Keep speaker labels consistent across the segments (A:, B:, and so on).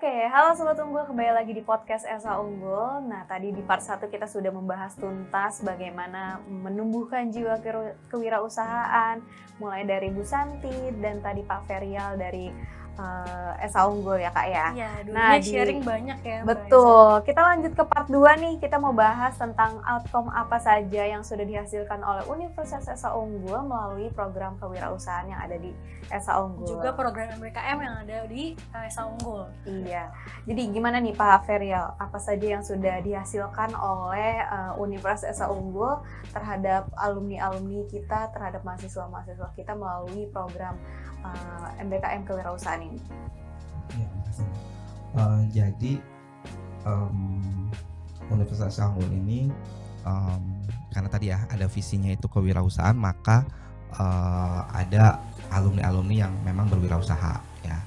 A: Oke, halo Sobat Unggul, kembali lagi di podcast Esa Unggul. Nah, tadi di part 1 kita sudah membahas tuntas bagaimana menumbuhkan jiwa kewirausahaan, mulai dari Bu Santi dan tadi Pak Ferial dari Esa Unggul ya Kak ya.
B: Iya, dulunya sharing banyak ya.
A: Betul, kita lanjut ke part 2 nih, kita mau bahas tentang outcome apa saja yang sudah dihasilkan oleh Universitas Esa Unggul melalui program kewirausahaan yang ada di Esa Unggul.
B: Juga program MBKM yang ada di Esa Unggul.
A: Iya, jadi gimana nih Pak Ferial, apa saja yang sudah dihasilkan oleh Universitas Esa Unggul terhadap alumni-alumni kita, terhadap mahasiswa-mahasiswa kita melalui program MBKM kewirausahaan ini?
C: Ya, makasih. Jadi Universitas Esa Unggul ini karena tadi ya ada visinya itu kewirausahaan, maka ada alumni-alumni yang memang berwirausaha ya.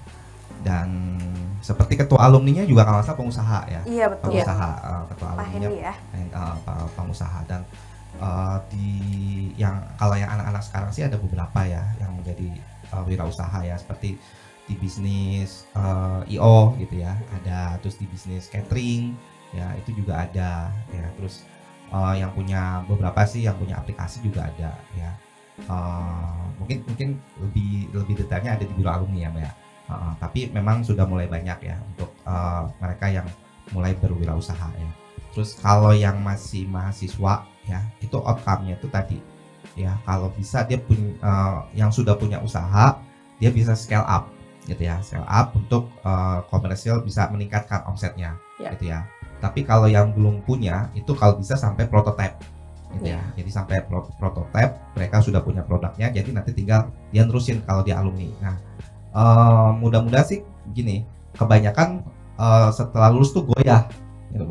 C: Dan seperti ketua alumninya juga kalau salah pengusaha ya.
A: Iya betul.
C: Pengusaha, ketua
A: Pak
C: alumninya
A: Hendy ya.
C: Pengusaha. Dan kalau yang anak-anak sekarang sih ada beberapa ya yang menjadi wirausaha ya, seperti di bisnis IO gitu ya, ada, terus di bisnis catering ya itu juga ada ya, terus yang punya beberapa sih yang punya aplikasi juga ada ya. Mungkin lebih detailnya ada di biro alumni ya Mbak ya. Tapi memang sudah mulai banyak ya untuk mereka yang mulai berwirausaha ya. Terus kalau yang masih mahasiswa ya, itu outcome-nya itu tadi ya, kalau bisa dia yang sudah punya usaha, dia bisa scale up gitu ya, scale up untuk komersial, bisa meningkatkan omsetnya gitu ya. Tapi kalau yang belum punya itu kalau bisa sampai prototype gitu ya. Jadi sampai prototype, mereka sudah punya produknya, jadi nanti tinggal dia nerusin kalau dia alumni. Nah, mudah-mudahan sih gini, kebanyakan setelah lulus tuh goyah gitu,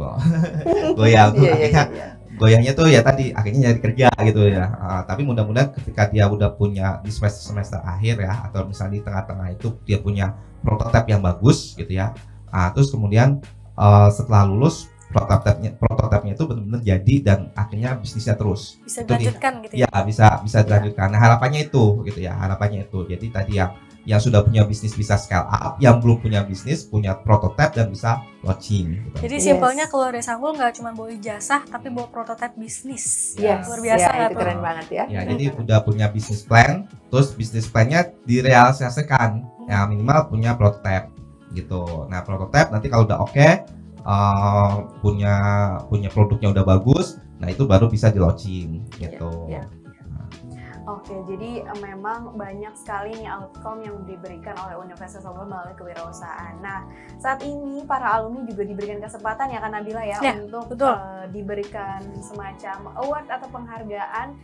C: goyah tuh akhirnya. Goyahnya tuh ya tadi akhirnya nyari kerja gitu ya. Tapi mudah-mudahan ketika dia udah punya di semester akhir ya, atau misalnya di tengah-tengah itu dia punya prototipe yang bagus gitu ya. Terus kemudian setelah lulus prototipenya itu benar-benar jadi dan akhirnya bisnisnya terus
B: bisa dilanjutkan gitu ya.
C: Ya, bisa dilanjutkan. Nah, harapannya itu gitu ya, harapannya itu. Jadi tadi yang sudah punya bisnis bisa scale up, yang belum punya bisnis punya prototipe dan bisa launching gitu.
B: Jadi simpelnya keluar dari Esa Unggul nggak cuma bawa ijazah tapi bawa prototipe bisnis.
A: Luar biasa ya, itu keren banget ya.
C: Ya, jadi udah punya bisnis plan, terus bisnis plannya direalisasikan ya, minimal punya prototipe gitu. Nah, prototipe nanti kalau udah oke, punya produknya udah bagus, nah itu baru bisa di launching gitu.
A: Oke, jadi memang banyak sekali nih outcome yang diberikan oleh Universitas Esa Unggul melalui kewirausahaan. Nah, saat ini para alumni juga diberikan kesempatan ya Kak Nabila ya, untuk diberikan semacam award atau penghargaan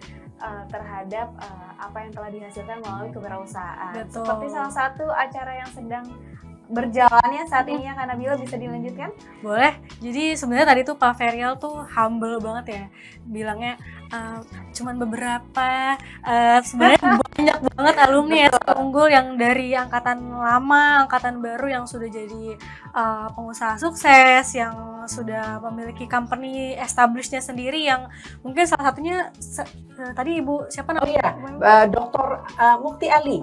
A: terhadap apa yang telah dihasilkan melalui kewirausahaan.
B: Betul.
A: Seperti salah satu acara yang sedang berjalannya saat ini ya Kak Nabila, bisa dilanjutkan?
B: Boleh. Jadi sebenarnya tadi tuh Pak Ferial tuh humble banget ya, bilangnya cuman beberapa, sebenarnya banyak banget alumni Esa Unggul yang dari angkatan lama, angkatan baru yang sudah jadi pengusaha sukses, yang sudah memiliki company established-nya sendiri, yang mungkin salah satunya tadi Ibu siapa namanya?
D: Dr. Mukti Ali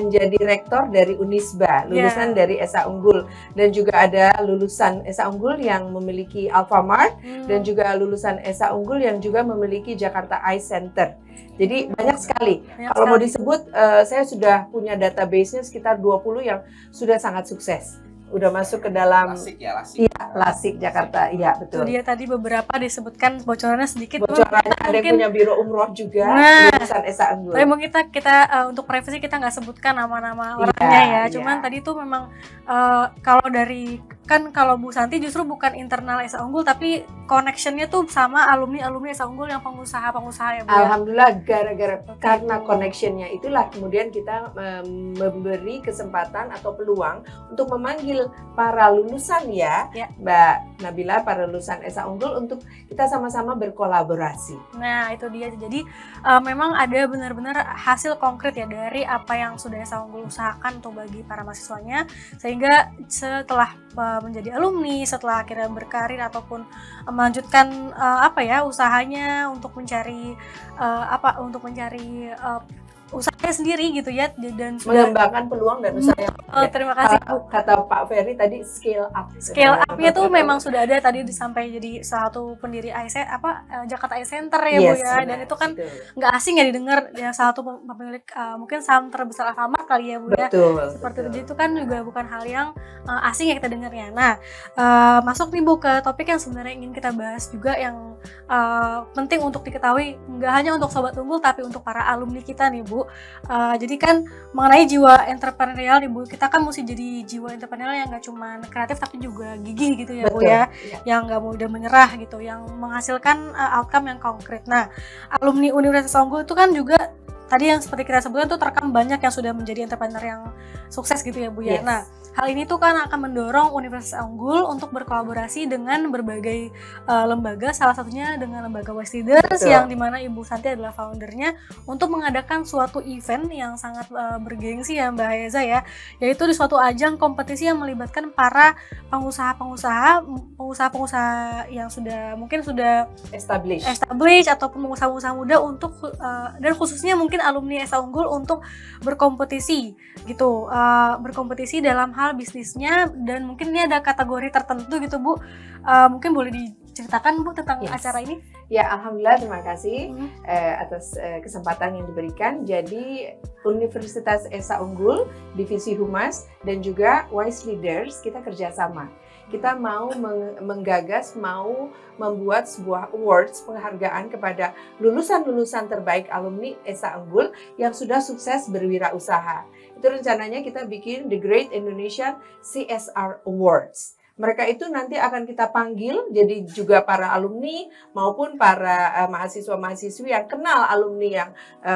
D: menjadi rektor dari Unisba, lulusan dari Esa Unggul, dan juga ada lulusan Esa Unggul yang memiliki Alfamart dan juga lulusan Esa Unggul yang juga memiliki Jakarta Eye Center. Jadi banyak sekali. Kalau mau disebut, saya sudah punya database-nya sekitar 20 yang sudah sangat sukses. Udah masuk ke dalam Lasik Jakarta. Iya, betul.
B: Itu dia tadi beberapa disebutkan, bocorannya sedikit.
D: Bocorannya ada yang punya biro umroh juga, lulusan Esa Unggul.
B: Tapi mungkin kita untuk privacy kita nggak sebutkan nama-nama orangnya ya. Cuman tadi tuh memang kalau dari kalau Bu Santi justru bukan internal Esa Unggul, tapi connection-nya tuh sama alumni Esa Unggul yang pengusaha-pengusaha ya Bu.
D: Alhamdulillah, karena connection-nya itulah kemudian kita memberi kesempatan atau peluang untuk memanggil para lulusan ya, Mbak Nabila, para lulusan Esa Unggul untuk kita sama-sama berkolaborasi.
B: Nah, itu dia. Jadi memang ada benar-benar hasil konkret ya dari apa yang sudah Esa Unggul usahakan untuk bagi para mahasiswanya, sehingga setelah menjadi alumni, setelah akhirnya berkarir ataupun melanjutkan usahanya untuk mencari usahanya sendiri gitu ya, dan
D: mengembangkan peluang dan usaha yang
B: terima kasih Bu.
D: Kata Pak Ferry tadi scale up.
B: Scale up-nya tuh memang sudah ada tadi sampai jadi satu pendiri Jakarta Eye Center ya Bu ya, dan itu kan nggak asing ya didengar ya, salah satu pemilik mungkin saham terbesar Alfamart kali ya Bu ya. Seperti itu kan juga bukan hal yang asing ya kita dengarnya. Nah, masuk nih Bu ke topik yang sebenarnya ingin kita bahas juga, yang penting untuk diketahui nggak hanya untuk Sobat Unggul tapi untuk para alumni kita nih Bu. Jadi kan mengenai jiwa entrepreneurial nih Bu, kita kan mesti jadi jiwa entrepreneurial yang nggak cuma kreatif tapi juga gigih gitu ya Bu ya, yang nggak mudah menyerah gitu, yang menghasilkan outcome yang konkret. Nah, alumni Universitas Unggul itu kan juga tadi yang seperti kita sebutkan tuh terekam banyak yang sudah menjadi entrepreneur yang sukses gitu ya Bu ya. Nah, hal ini tuh kan akan mendorong Universitas Unggul untuk berkolaborasi dengan berbagai lembaga, salah satunya dengan lembaga Wise Leaders yang dimana Ibu Santi adalah foundernya, untuk mengadakan suatu event yang sangat bergengsi ya Mbak Heza ya, yaitu di suatu ajang kompetisi yang melibatkan para pengusaha yang mungkin sudah established ataupun pengusaha-pengusaha muda untuk dan khususnya mungkin alumni SA Unggul untuk berkompetisi gitu, berkompetisi dalam hal bisnisnya, dan mungkin ini ada kategori tertentu gitu Bu. Mungkin boleh diceritakan Bu tentang acara ini?
D: Ya, alhamdulillah, terima kasih atas kesempatan yang diberikan. Jadi Universitas SA Unggul, Divisi Humas dan juga Wise Leaders kita kerjasama. Kita mau menggagas, mau membuat sebuah awards, penghargaan kepada lulusan-lulusan terbaik alumni SA Unggul yang sudah sukses berwirausaha. Itu rencananya kita bikin The Great Indonesian CSR Awards. Mereka itu nanti akan kita panggil, jadi juga para alumni maupun para mahasiswa-mahasiswi yang kenal alumni yang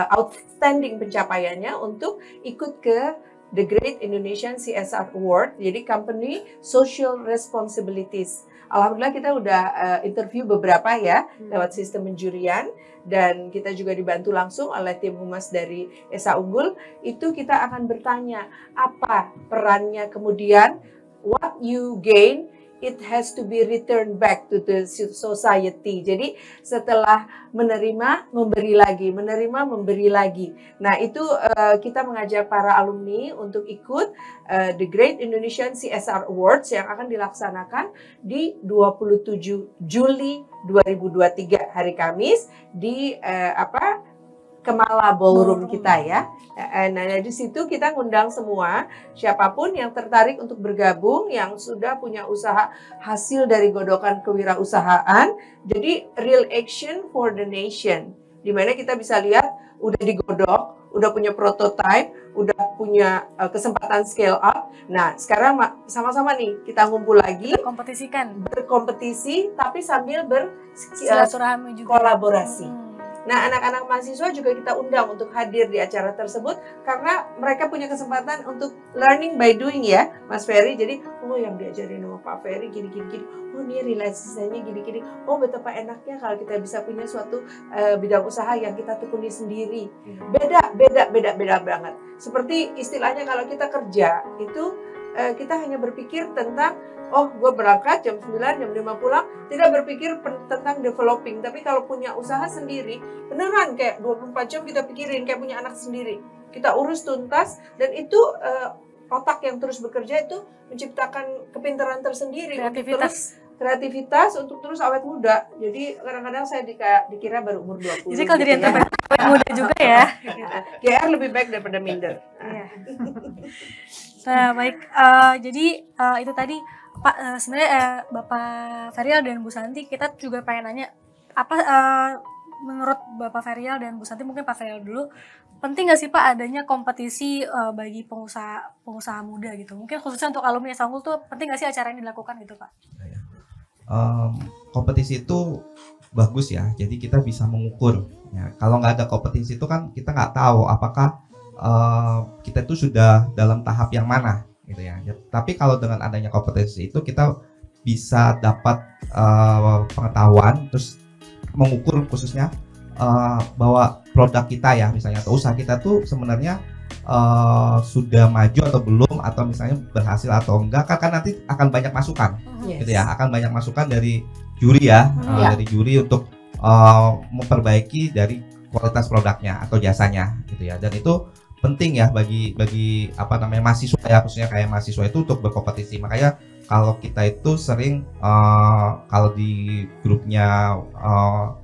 D: outstanding pencapaiannya untuk ikut ke The Great Indonesian CSR Award, jadi Company Social Responsibilities. Alhamdulillah kita udah interview beberapa ya lewat sistem penjurian, dan kita juga dibantu langsung oleh tim humas dari SA Unggul. Itu kita akan bertanya apa perannya kemudian, what you gain, it has to be returned back to the society. Jadi setelah menerima, memberi lagi, menerima, memberi lagi. Nah itu kita mengajak para alumni untuk ikut The Great Indonesian CSR Awards yang akan dilaksanakan di 27 Juli 2023 hari Kamis di Kemala Ballroom kita ya. Nah di situ kita ngundang semua, siapapun yang tertarik untuk bergabung, yang sudah punya usaha hasil dari godokan kewirausahaan. Jadi real action for the nation, dimana kita bisa lihat udah digodok, udah punya prototype, udah punya kesempatan scale up. Nah sekarang sama-sama nih kita ngumpul lagi, berkompetisi tapi sambil
B: bersilaturahmi juga,
D: kolaborasi. Nah, anak-anak mahasiswa juga kita undang untuk hadir di acara tersebut karena mereka punya kesempatan untuk learning by doing ya, Mas Ferry. Jadi, yang diajarin sama Pak Ferry gini-gini, ini realisasinya gini-gini. Betapa enaknya kalau kita bisa punya suatu bidang usaha yang kita tekuni sendiri. Beda banget. Seperti istilahnya kalau kita kerja itu kita hanya berpikir tentang gue berangkat jam 9, jam 5 pulang, tidak berpikir tentang developing. Tapi kalau punya usaha sendiri, beneran kayak 24 jam kita pikirin, kayak punya anak sendiri. Kita urus tuntas, dan itu otak yang terus bekerja itu menciptakan kepintaran tersendiri. Kreativitas untuk terus awet muda. Jadi kadang-kadang saya dikira baru umur 20.
B: Jadi kalau jadi entrepreneur awet muda juga ya.
D: GR lebih baik daripada minder.
B: Nah baik, jadi itu tadi Pak, sebenarnya Bapak Ferial dan Bu Santi, kita juga pengen nanya apa menurut Bapak Ferial dan Bu Santi, mungkin Pak Ferial dulu, penting nggak sih Pak adanya kompetisi bagi pengusaha muda gitu? Mungkin khususnya untuk alumni SA Unggul tuh penting nggak sih acara ini dilakukan gitu Pak?
C: Kompetisi itu bagus ya, jadi kita bisa mengukur. Ya, kalau nggak ada kompetisi itu kan kita nggak tahu apakah kita itu sudah dalam tahap yang mana. Gitu ya. Tapi kalau dengan adanya kompetisi itu kita bisa dapat pengetahuan, terus mengukur khususnya bahwa produk kita ya misalnya atau usaha kita tuh sebenarnya sudah maju atau belum, atau misalnya berhasil atau enggak, kan nanti akan banyak masukan, gitu ya, akan banyak masukan dari juri ya, dari juri untuk memperbaiki dari kualitas produknya atau jasanya gitu ya. Dan itu penting ya bagi apa namanya mahasiswa ya, khususnya kayak mahasiswa itu untuk berkompetisi. Makanya kalau kita itu sering kalau di grupnya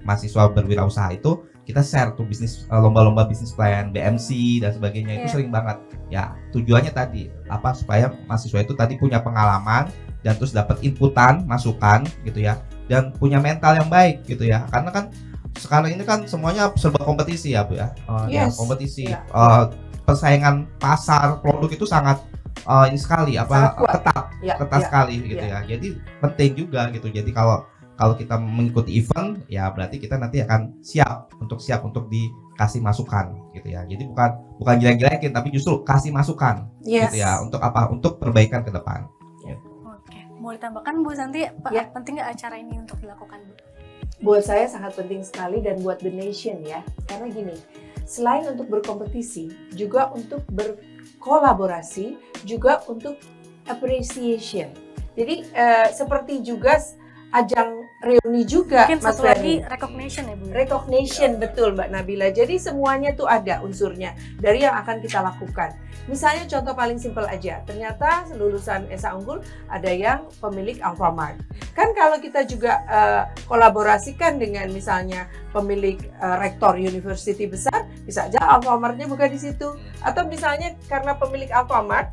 C: mahasiswa berwirausaha itu kita share tuh bisnis lomba-lomba bisnis plan, BMC dan sebagainya, itu sering banget ya. Tujuannya tadi apa, supaya mahasiswa itu tadi punya pengalaman dan terus dapat inputan, masukan gitu ya, dan punya mental yang baik gitu ya. Karena kan sekarang ini kan semuanya serba kompetisi ya Bu ya. Ya kompetisi, persaingan pasar produk itu sangat ini sekali apa, ketat sekali gitu ya. Jadi penting juga gitu. Jadi kalau kita mengikuti event ya berarti kita nanti akan siap untuk dikasih masukan gitu ya. Jadi bukan jelek-jelekin tapi justru kasih masukan gitu ya, untuk apa, untuk perbaikan ke depan.
B: Oke, mau ditambahkan Bu Santi, penting nggak acara ini untuk dilakukan Bu?
D: Buat saya sangat penting sekali dan buat the nation ya. Karena gini, selain untuk berkompetisi, juga untuk berkolaborasi, juga untuk appreciation. Jadi seperti juga ajang reuni juga.
B: Mungkin satu lagi recognition ya Bu?
D: Recognition, betul Mbak Nabila. Jadi semuanya tuh ada unsurnya dari yang akan kita lakukan. Misalnya contoh paling simpel aja, ternyata lulusan SA Unggul ada yang pemilik Alfamart. Kan kalau kita juga kolaborasikan dengan misalnya pemilik rektor university besar, bisa aja Alfamartnya buka di situ. Atau misalnya karena pemilik Alfamart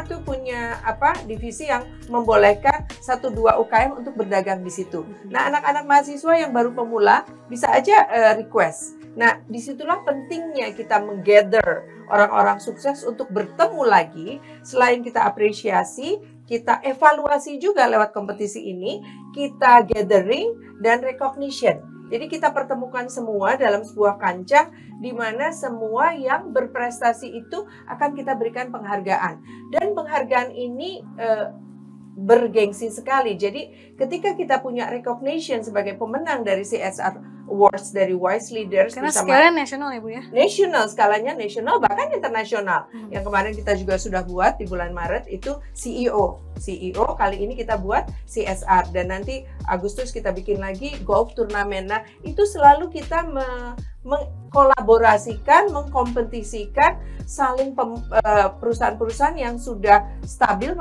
D: tuh punya divisi yang membolehkan 1-2 UKM untuk berdagang di situ. Nah, anak-anak mahasiswa yang baru pemula bisa aja request. Nah, disitulah pentingnya kita menggather orang-orang sukses untuk bertemu lagi. Selain kita apresiasi, kita evaluasi juga lewat kompetisi ini, kita gathering dan recognition. Jadi kita pertemukan semua dalam sebuah kancah di mana semua yang berprestasi itu akan kita berikan penghargaan. Dan penghargaan ini bergengsi sekali. Jadi ketika kita punya recognition sebagai pemenang dari CSR Awards dari Wise Leaders,
B: karena skalanya nasional ya Bu ya?
D: Nasional, skalanya nasional bahkan internasional. Yang kemarin kita juga sudah buat di bulan Maret itu CEO, kali ini kita buat CSR, dan nanti Agustus kita bikin lagi golf turnamen. Nah, itu selalu kita mengkolaborasikan, mengkompetisikan, saling perusahaan-perusahaan yang sudah stabil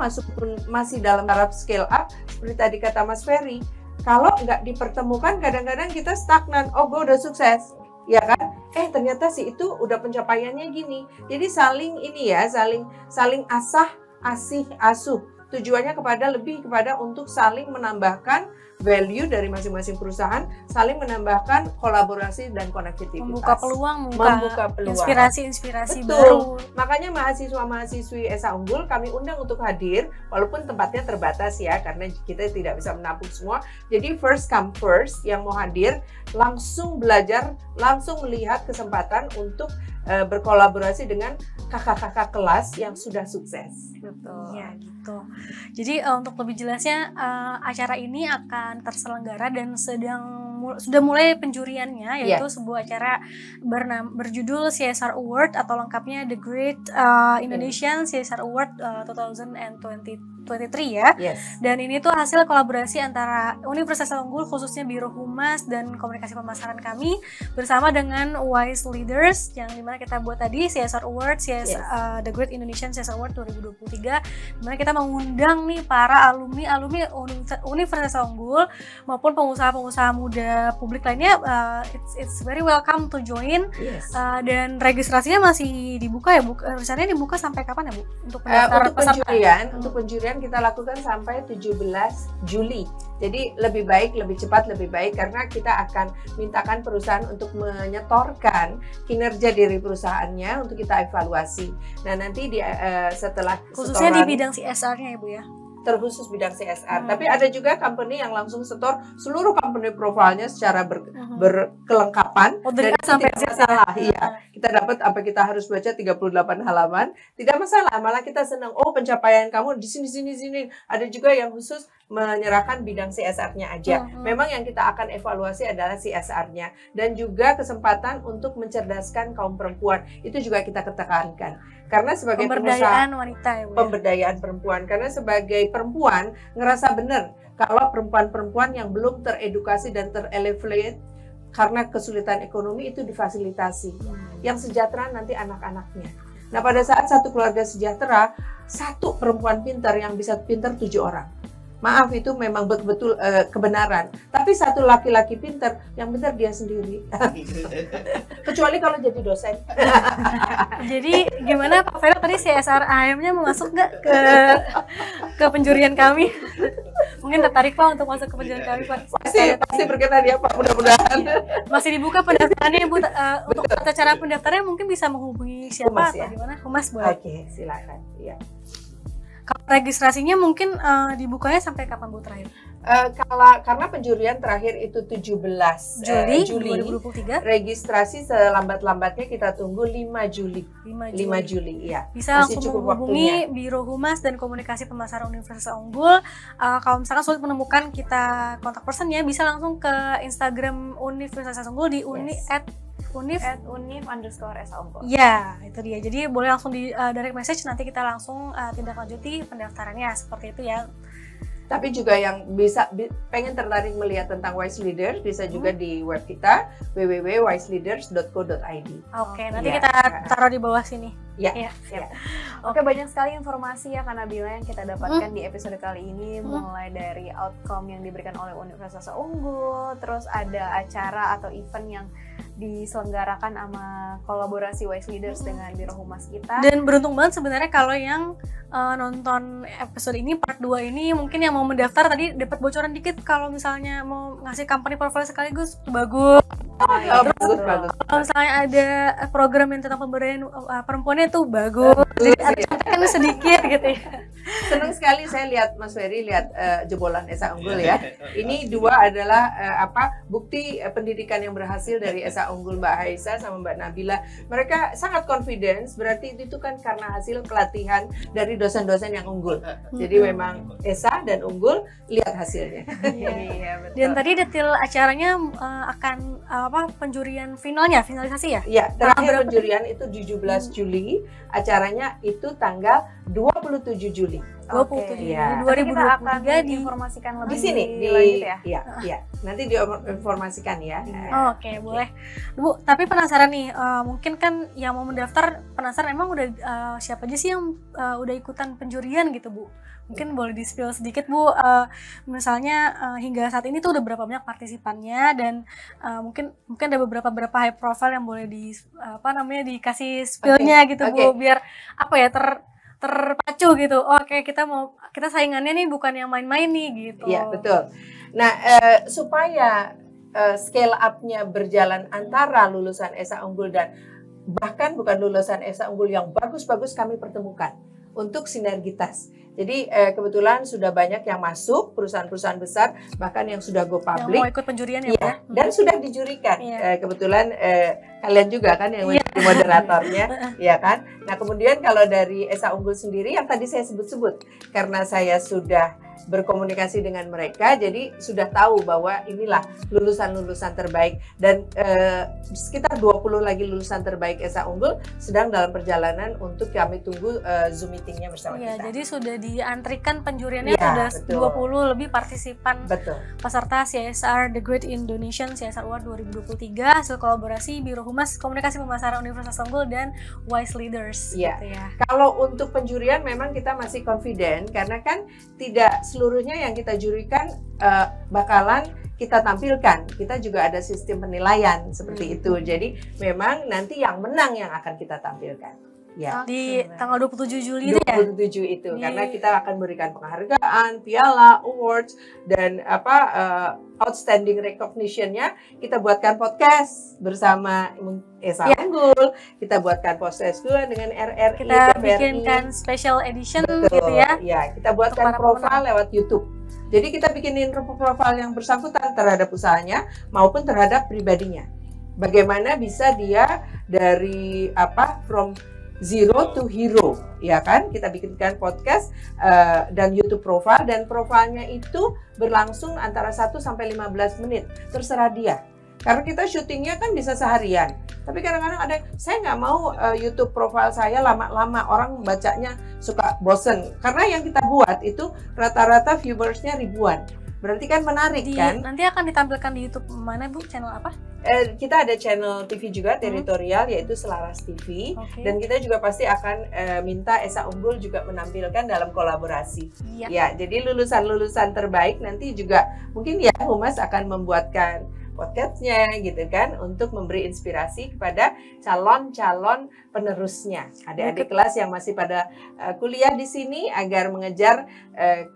D: masih dalam taraf scale up, seperti tadi kata Mas Ferry. Kalau nggak dipertemukan, kadang-kadang kita stagnan. Oh, gue udah sukses, ya kan? Ternyata sih itu udah pencapaiannya gini. Jadi saling asih asuh. Tujuannya lebih kepada untuk saling menambahkan value dari masing-masing perusahaan, saling menambahkan kolaborasi dan konektivitas.
B: Membuka peluang. Inspirasi
D: baru.
B: baru.
D: Makanya mahasiswa-mahasiswi SA Unggul kami undang untuk hadir, walaupun tempatnya terbatas ya, karena kita tidak bisa menampung semua. Jadi first come first, yang mau hadir langsung belajar, langsung melihat kesempatan untuk berkolaborasi dengan kakak-kakak kelas yang sudah sukses.
B: Betul. Ya gitu. Jadi untuk lebih jelasnya, acara ini akan terselenggara dan sudah mulai penjuriannya, yaitu sebuah acara berjudul CSR Award atau lengkapnya The Great Indonesian CSR Award 2023 ya. Dan ini tuh hasil kolaborasi antara Universitas Unggul, khususnya Biro Humas dan Komunikasi Pemasaran kami bersama dengan Wise Leaders, yang dimana kita buat tadi CSR Award, The Great Indonesian CSR Award 2023, dimana kita mengundang nih para alumni Universitas Unggul maupun pengusaha-pengusaha muda publik lainnya. It's very welcome to join. Dan registrasinya masih dibuka ya Bu? Rencananya dibuka sampai kapan ya Bu? Untuk pendaftaran
D: untuk penjurian kita lakukan sampai 17 Juli. Jadi lebih baik, lebih cepat, lebih baik, karena kita akan mintakan perusahaan untuk menyetorkan kinerja dari perusahaannya untuk kita evaluasi. Nah, nanti setelah
B: khususnya di bidang CSR-nya ya Bu ya?
D: Terkhusus bidang CSR. Tapi ada juga company yang langsung setor seluruh company profilnya secara berkelengkapan, dan
B: sampai
D: tidak masalah. Iya, kita dapat apa, kita harus baca 38 halaman, tidak masalah, malah kita senang. Oh, pencapaian kamu di sini. Ada juga yang khusus menyerahkan bidang CSR-nya aja. Memang yang kita akan evaluasi adalah CSR-nya, dan juga kesempatan untuk mencerdaskan kaum perempuan. Itu juga kita tekankan. Karena sebagai
B: pemberdayaan wanita ya, Bu.
D: Pemberdayaan perempuan, karena sebagai perempuan ngerasa benar kalau perempuan-perempuan yang belum teredukasi dan terelevate karena kesulitan ekonomi itu difasilitasi. Yang sejahtera nanti anak-anaknya. Nah, pada saat satu keluarga sejahtera, satu perempuan pintar yang bisa pintar 7 orang. Maaf, itu memang betul kebenaran. Tapi satu laki-laki pintar, yang pintar dia sendiri. Kecuali kalau jadi dosen.
B: Jadi gimana Pak Vero tadi CSR AM-nya mau masuk nggak ke penjurian kami? Mungkin tertarik Pak untuk masuk ke penjurian kami Pak?
D: Pasti berkenan ya Pak, mudah-mudahan.
B: Masih dibuka pendaftarannya Bu. Untuk tata cara pendaftarannya mungkin bisa menghubungi siapa
D: Humas,
B: atau
D: ya?
B: gimana? Humas boleh.
D: Oke, silakan. Ya.
B: Kalau registrasinya mungkin dibukanya sampai kapan Bu terakhir?
D: Karena penjurian terakhir itu 17 Juli
B: 2023.
D: Registrasi selambat-lambatnya kita tunggu 5 Juli. 5 Juli, ya.
B: Bisa
D: Masih
B: langsung
D: cukup
B: menghubungi Biro Humas dan Komunikasi Pemasaran Universitas Unggul. Kalau misalkan sulit menemukan kita kontak person ya, bisa langsung ke Instagram Universitas Unggul di @unif_sa_unggul. Ya, itu dia. Jadi boleh langsung di direct message, nanti kita langsung tindak lanjuti pendaftarannya seperti itu ya.
D: Tapi juga yang pengen tertarik melihat tentang Wise Leaders bisa juga di web kita www.wiseleaders.co.id.
B: Oke, nanti
D: Ya,
B: kita taruh di bawah sini.
D: Ya,
B: Ya, siap.
A: Oke, banyak sekali informasi ya Kak Nabila yang kita dapatkan di episode kali ini, mulai dari outcome yang diberikan oleh Universitas Unggul, terus ada acara atau event yang diselenggarakan sama kolaborasi Wise Leaders dengan Biro Humas kita.
B: Dan beruntung banget sebenarnya kalau yang nonton episode ini part 2 ini, mungkin yang mau mendaftar tadi dapat bocoran dikit kalau misalnya mau ngasih company portfolio sekaligus bagus.
D: bagus.
B: Kalau misalnya ada program yang tentang pemberdayaan perempuannya tuh bagus. Jadi ada contekan sedikit gitu ya.
D: Senang sekali saya lihat Mas Ferry lihat jebolan Esa Unggul ya. Ini dua adalah bukti pendidikan yang berhasil dari Esa Unggul, Mbak Haisa sama Mbak Nabila. Mereka sangat confidence, berarti itu kan karena hasil pelatihan dari dosen-dosen yang unggul. Jadi memang Esa dan Unggul lihat hasilnya.
A: Iya, betul.
B: Dan tadi detail acaranya akan penjurian finalisasi ya?
D: Ya, terakhir penjurian itu 17 Juli, acaranya itu tanggal 27 Juli.
B: 27
D: ya.
B: Juli
A: Nanti kita akan
B: 2023
A: diinformasikan lebih
D: Di sini
A: lanjut ya.
D: Ya. Nanti diinformasikan ya.
B: Oke, boleh. Bu, tapi penasaran nih, mungkin kan yang mau mendaftar penasaran emang udah siapa aja sih yang udah ikutan penjurian gitu, Bu? Mungkin boleh di-spill sedikit, Bu. Misalnya hingga saat ini tuh udah berapa banyak partisipannya, dan mungkin ada beberapa high profile yang boleh dikasih spill-nya gitu, Bu, biar terpacu gitu. Oke, kita saingannya nih bukan yang main-main nih gitu.
D: Iya, betul. Nah, supaya scale up-nya berjalan antara lulusan Esa Unggul dan bahkan bukan lulusan Esa Unggul yang bagus-bagus kami pertemukan untuk sinergitas. Jadi kebetulan sudah banyak yang masuk, perusahaan-perusahaan besar, bahkan yang sudah go public.
B: Yang mau ikut penjurian ya,
D: ya, dan sudah dijurikan.
B: Iya.
D: Kebetulan kalian juga kan yang menjadi moderatornya, ya kan. Nah, kemudian kalau dari Esa Unggul sendiri yang tadi saya sebut-sebut, karena saya sudah berkomunikasi dengan mereka, jadi sudah tahu bahwa inilah lulusan-lulusan terbaik, dan sekitar 20 lagi lulusan terbaik Esa Unggul sedang dalam perjalanan untuk kami tunggu Zoom meetingnya bersama kita.
B: Jadi sudah diantrikan penjuriannya,
D: Ya,
B: sudah
D: betul.
B: 20 lebih partisipan.
D: Betul.
B: Peserta CSR The Great Indonesian CSR Award 2023 hasil kolaborasi Biro Humas Komunikasi Pemasaran Universitas Unggul dan Wise Leaders.
D: Ya.
B: Gitu ya.
D: Kalau untuk penjurian memang kita masih confident karena kan tidak seluruhnya yang kita jurikan bakalan kita tampilkan. Kita juga ada sistem penilaian seperti itu. Jadi memang nanti yang menang yang akan kita tampilkan. Ya.
B: Di tanggal 27 Juli itu ya?
D: 27 itu karena kita akan berikan penghargaan, piala, awards, dan outstanding recognition-nya kita buatkan podcast bersama Esa Unggul, kita buatkan podcast juga dengan RRI,
B: kita
D: TVRI.
B: bikinkan special edition.
D: Betul,
B: gitu ya.
D: Ya, kita buatkan
B: para
D: profil lewat YouTube. Jadi kita bikinin profil yang bersangkutan terhadap usahanya maupun terhadap pribadinya. Bagaimana bisa dia dari from zero to hero, ya kan? Kita bikinkan podcast dan YouTube profile, dan profilnya itu berlangsung antara 1 sampai 15 menit, terserah dia. Karena kita syutingnya kan bisa seharian. Tapi kadang-kadang ada, saya nggak mau YouTube profile saya lama-lama, orang bacanya suka bosen. Karena yang kita buat itu rata-rata viewersnya ribuan. Berarti kan menarik kan?
B: Nanti akan ditampilkan di YouTube mana Bu? Channel apa?
D: Kita ada channel TV juga teritorial yaitu Selaras TV, dan kita juga pasti akan minta Esa Unggul juga menampilkan dalam kolaborasi. Ya, jadi lulusan-lulusan terbaik nanti juga mungkin ya Humas akan membuatkan podcastnya gitu kan untuk memberi inspirasi kepada calon-calon penerusnya, adik-adik kelas yang masih pada kuliah di sini agar mengejar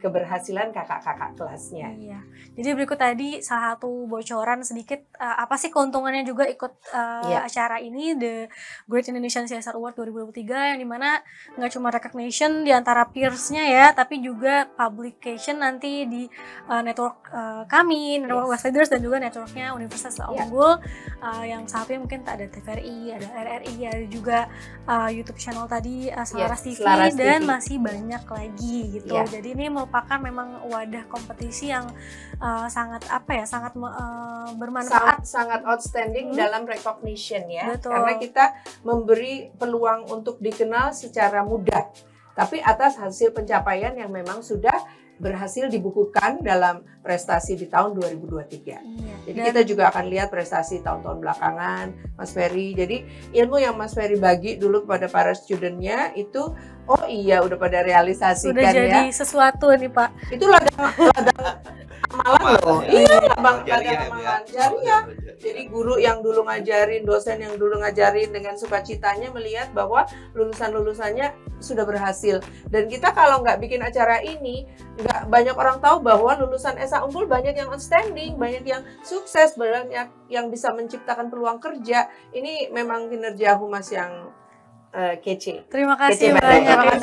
D: keberhasilan kakak-kakak kelasnya.
B: Iya. Jadi berikut tadi salah satu bocoran sedikit apa sih keuntungannya juga ikut acara ini, The Great Indonesian CSR Award 2023, yang dimana nggak cuma recognition di antara peersnya ya, tapi juga publication nanti di network kami, network West Leaders, dan juga networknya Universitas Unggul, yang satunya mungkin ada TVRI, ada RRI, ada juga YouTube channel tadi Selaras TV, dan masih banyak lagi gitu. Jadi ini merupakan memang wadah kompetisi yang sangat sangat bermanfaat,
D: sangat outstanding dalam recognition ya. Betul. Karena kita memberi peluang untuk dikenal secara mudah, tapi atas hasil pencapaian yang memang sudah berhasil dibukukan dalam prestasi di tahun 2023. Jadi kita juga akan lihat prestasi tahun-tahun belakangan Mas Ferry. Jadi ilmu yang Mas Ferry bagi dulu kepada para studentnya itu, oh iya udah pada realisasikan ya.
B: Sudah jadi sesuatu nih Pak.
D: Itu ladang amalan loh. Iya, ladang amalan jariah. Jadi guru yang dulu ngajarin, dosen yang dulu ngajarin dengan sukacitanya melihat bahwa lulusan-lulusannya sudah berhasil. Dan kita kalau nggak bikin acara ini, nggak banyak orang tahu bahwa lulusan Esa Unggul banyak yang outstanding, banyak yang sukses, banyak yang bisa menciptakan peluang kerja. Ini memang kinerja Humas yang kece.
B: Terima kasih banyak.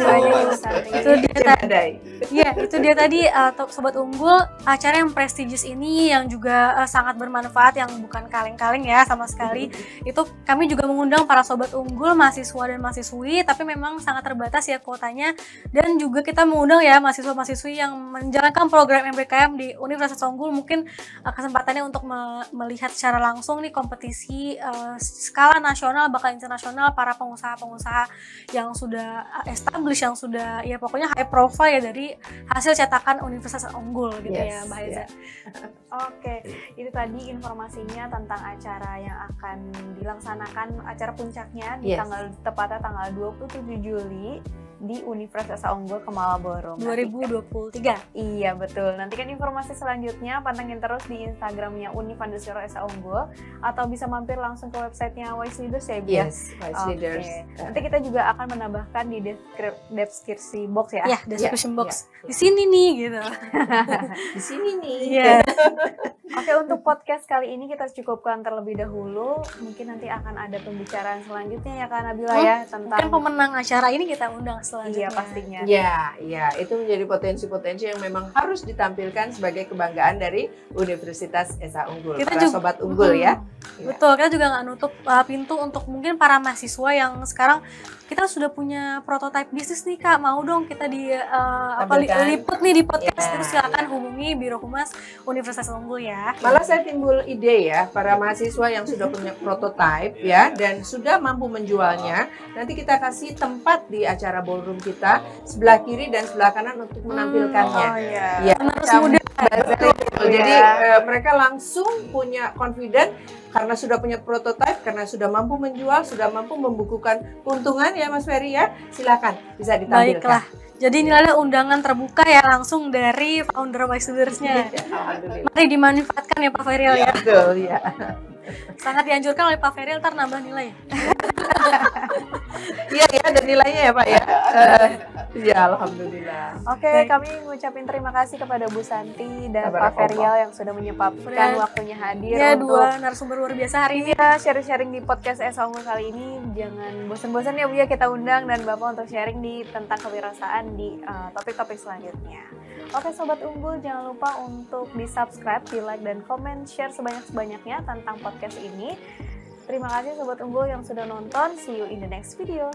B: Itu dia tadi Sobat Unggul, acara yang prestigious ini yang juga sangat bermanfaat, yang bukan kaleng-kaleng ya sama sekali. Itu kami juga mengundang para Sobat Unggul, mahasiswa dan mahasiswi, tapi memang sangat terbatas ya kuotanya. Dan juga kita mengundang ya mahasiswa-mahasiswi yang menjalankan program MBKM di Universitas Unggul, mungkin kesempatannya untuk melihat secara langsung nih kompetisi skala nasional bahkan internasional, para pengusaha yang sudah established, yang sudah ya pokoknya high profile ya dari hasil cetakan Universitas Unggul gitu ya Mbak Heza.
A: Oke, itu tadi informasinya tentang acara yang akan dilaksanakan, acara puncaknya di tepatnya tanggal 27 Juli di Universitas Unggul Kemala-Boro
B: 2023.
A: Iya betul. Nantikan informasi selanjutnya, pantengin terus di Instagramnya Univ_Esa Unggul, atau bisa mampir langsung ke websitenya Wise Leaders ya Bu?
D: Yes, Wise Leaders.
A: Nanti kita juga akan menambahkan di deskripsi box ya.
B: Ya, description box. Di sini nih gitu.
D: Di sini nih.
A: Oke, untuk podcast kali ini kita cukupkan terlebih dahulu. Mungkin nanti akan ada pembicaraan selanjutnya ya Kak Nabila ya, tentang
B: mungkin pemenang acara ini kita undang selanjutnya.
A: Iya pastinya.
D: Ya, itu menjadi potensi-potensi yang memang harus ditampilkan sebagai kebanggaan dari Universitas Esa Unggul,
B: kita
D: para
B: juga,
D: Sobat Unggul ya.
B: Betul, kita juga nggak nutup pintu untuk mungkin para mahasiswa yang sekarang kita sudah punya prototipe bisnis nih Kak, mau dong kita liput nih di podcast, terus silakan hubungi Biro Humas Universitas Unggul ya.
D: Malah saya timbul ide ya, para mahasiswa yang sudah punya prototipe ya dan sudah mampu menjualnya, nanti kita kasih tempat di acara ballroom kita sebelah kiri dan sebelah kanan untuk menampilkannya. Jadi mereka langsung punya confident karena sudah punya prototipe, karena sudah mampu menjual, sudah mampu membukukan keuntungan ya Mas Ferry ya. Silakan bisa ditampilkan.
B: Baiklah. Jadi ini adalah undangan terbuka ya langsung dari founder Wise Leaders-nya. Mari dimanfaatkan ya Pak Ferry ya.
D: Betul ya.
B: Sangat dianjurkan oleh Pak Ferry, ntar nambah nilai.
D: Iya ya, ada nilainya ya Pak ya. Ya, alhamdulillah.
A: Oke, kami mengucapkan terima kasih kepada Bu Santi dan Pak Ferial yang sudah menyempatkan waktunya hadir
B: untuk dua narasumber luar biasa hari ini
A: ya, sharing-sharing di podcast Esa Unggul kali ini. Jangan bosan-bosan ya Bu ya, kita undang dan Bapak untuk sharing tentang kewirausahaan di topik-topik selanjutnya. Oke Sobat Unggul, jangan lupa untuk di-subscribe, di-like, dan komen, share sebanyak-banyaknya tentang podcast ini. Terima kasih Sobat Unggul yang sudah nonton. See you in the next video.